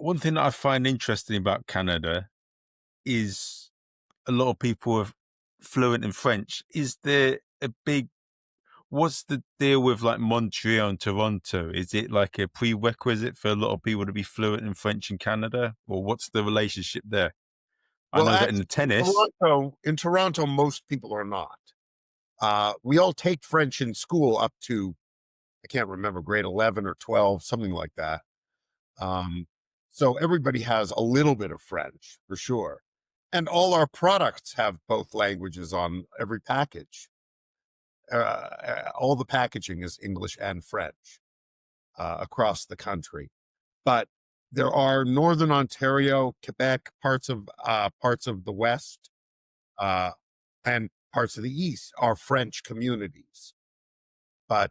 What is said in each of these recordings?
one thing that I find interesting about Canada is a lot of people are fluent in French. Is there a big What's the deal with like Montreal and Toronto? Is it like a prerequisite for a lot of people to be fluent in French in Canada, or what's the relationship there? I Well, know that in the actually, tennis, In Toronto, most people are not. We all take French in school up to, I can't remember, grade 11 or 12, something like that. Um, so everybody has a little bit of French for sure. And all our products have both languages on every package. All the packaging is English and French across the country. But there are Northern Ontario, Quebec, parts of the West, uh, and parts of the East are French communities. But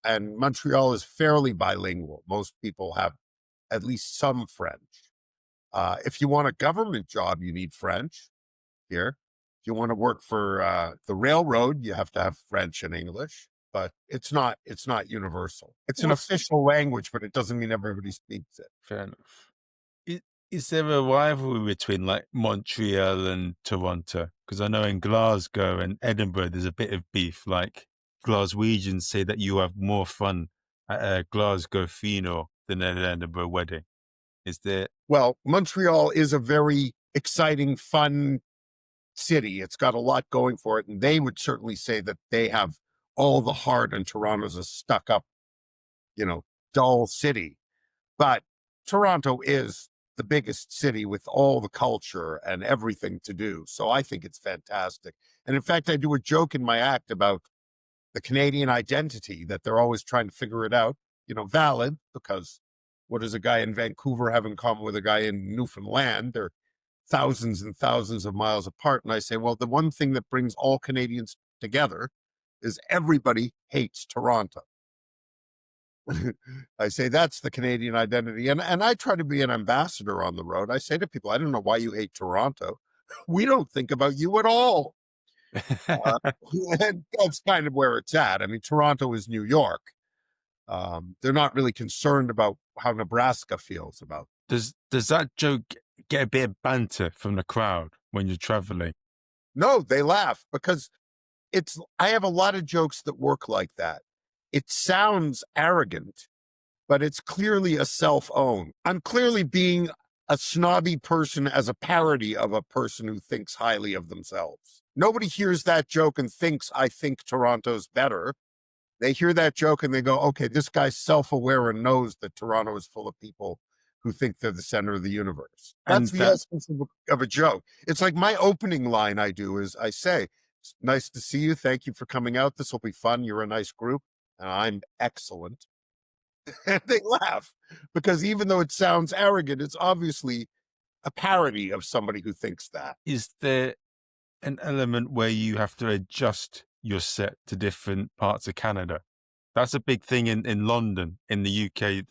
and Montreal is fairly bilingual. Most people have at least some French. If you want a government job, you need French here. If you want to work for the railroad, you have to have French and English, but it's not universal. It's an what's official language, but it doesn't mean everybody speaks it. fair enough. Is there a rivalry between like Montreal and Toronto? Because I know in Glasgow and Edinburgh, there's a bit of beef. Like Glaswegians say that you have more fun at a Glasgow funeral than at an Edinburgh wedding. Is there? Well, Montreal is a very exciting, fun city. It's got a lot going for it, and they would certainly say that they have all the heart, and Toronto's a stuck up, you know, dull city. But Toronto is the biggest city with all the culture and everything to do. So I think it's fantastic. And in fact, I do a joke in my act about the Canadian identity, that they're always trying to figure it out. Valid, because what does a guy in Vancouver have in common with a guy in Newfoundland? They're thousands and thousands of miles apart. And I say, well, the one thing that brings all Canadians together is everybody hates Toronto. I say that's the Canadian identity. And I try to be an ambassador on the road. I say to people, I don't know why you hate Toronto. We don't think about you at all. Uh, and that's kind of where it's at. I mean, Toronto is New York. They're not really concerned about how Nebraska feels about. Does that joke get a bit of banter from the crowd when you're traveling? No, they laugh because I have a lot of jokes that work like that. It sounds arrogant, but it's clearly a self-own. I'm clearly being a snobby person as a parody of a person who thinks highly of themselves. Nobody hears that joke and thinks I think Toronto's better. They hear that joke and they go, okay, this guy's self-aware and knows that Toronto is full of people who think they're the center of the universe. That's And the that essence of a joke. It's like my opening line I do is I say, it's nice to see you. Thank you for coming out. This will be fun. You're a nice group. And I'm excellent. And they laugh because even though it sounds arrogant, it's obviously a parody of somebody who thinks that. is there an element where you have to adjust your set to different parts of Canada? That's a big thing in London, in the UK.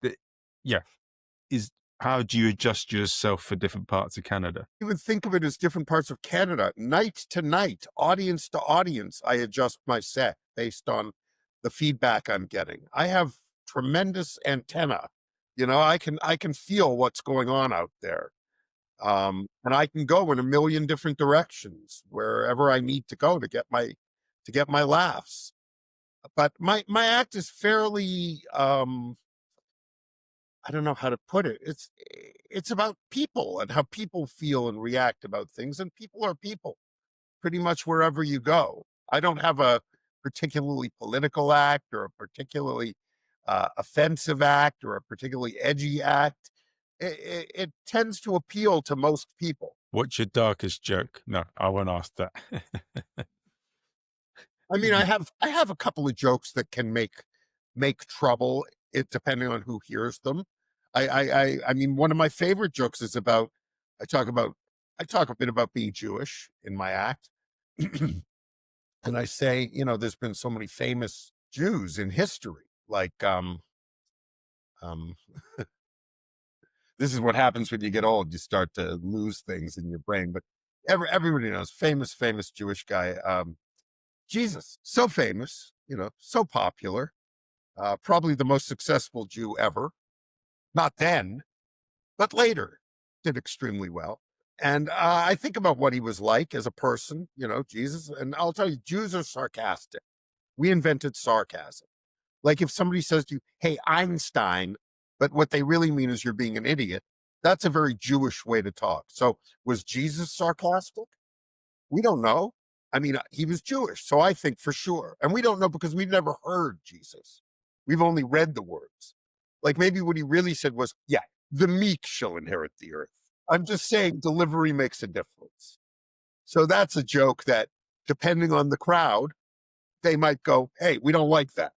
That, yeah, is how do you adjust yourself for different parts of Canada? You would think of it as different parts of Canada. Night to night, audience to audience, I adjust my set based on the feedback I'm getting. I have tremendous antenna. I can feel what's going on out there. And I can go in a million different directions wherever I need to go to get my laughs. But my act is fairly I don't know how to put it. It's about people and how people feel and react about things, and people are people pretty much wherever you go. I don't have a particularly political act or a particularly offensive act or a particularly edgy act. It tends to appeal to most people. What's your darkest joke? No, I won't ask that. I mean, I have a couple of jokes that can make trouble, it depending on who hears them. I mean, one of my favorite jokes is about I talk about I talk a bit about being Jewish in my act. And I say, there's been so many famous Jews in history. Like um this is what happens when you get old. You start to lose things in your brain. But everybody knows famous Jewish guy. Jesus, so famous, so popular, probably the most successful Jew ever. Not then, but later did extremely well. And I think about what he was like as a person, Jesus. And I'll tell you, Jews are sarcastic. We invented sarcasm. Like if somebody says to you, hey, Einstein, but what they really mean is you're being an idiot, that's a very Jewish way to talk. So was Jesus sarcastic? We don't know. I mean, he was Jewish, so I think for sure. And we don't know because we've never heard Jesus. We've only read the words. Like maybe what he really said was, yeah, the meek shall inherit the earth. I'm just saying delivery makes a difference. So that's a joke that, depending on the crowd, they might go, hey, we don't like that.